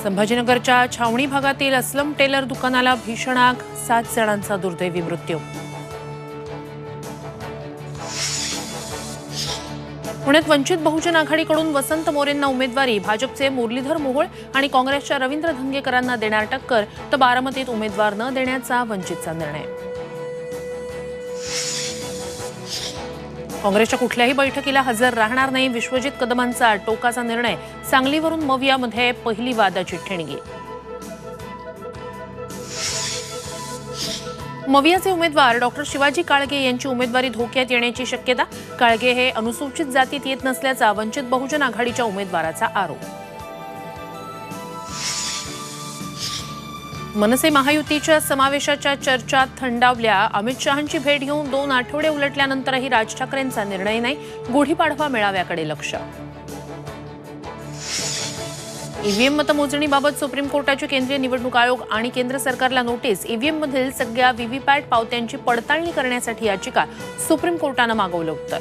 संभाजीनगरच्या छावणी भागातील अस्लम टेलर दुकानाला भीषण आग, 7 जणांचा दुर्दैवी मृत्यू। पुण्यात वंचित बहुजन आघाडीकडून वसंत मोरेंना उमेदवारी, भाजपचे मुरलीधर मोहोळ आणि काँग्रेसच्या रवींद्र धंगेकरांना देणार टक्कर, तर बारामतीत उमेदवार न देण्याचा वंचितचा निर्णय। काँग्रेसच्या कुठल्याही बैठकीला हजर राहणार नाही, विश्वजित कदमांचा टोकाचा निर्णय। सांगलीवरून मवियामध्ये पहिली वादाची ठिणगी। मवियाचे उमेदवार डॉक्टर शिवाजी काळगे यांची उमेदवारी धोक्यात येण्याची शक्यता। काळगे हे अनुसूचित जातीत येत नसल्याचा वंचित बहुजन आघाडीच्या उमेदवाराचा आरोप। मनसे महायुतीच्या समावेशाच्या चर्चा थंडावल्या। अमित शहांची भेट घेऊन 2 आठवडे उलटल्यानंतरही राज ठाकरेंचा निर्णय नाही, गुढीपाडवा मेळाव्याकडे लक्ष। ईव्हीएम मतमोजणीबाबत सुप्रीम कोर्टाचे केंद्रीय निवडणूक आयोग आणि केंद्र सरकारला नोटीस। ईव्हीएममधील सगळ्या व्हीव्हीपॅट पावत्यांची पडताळणी करण्यासाठी याचिका, सुप्रीम कोर्टानं मागवलं उत्तर।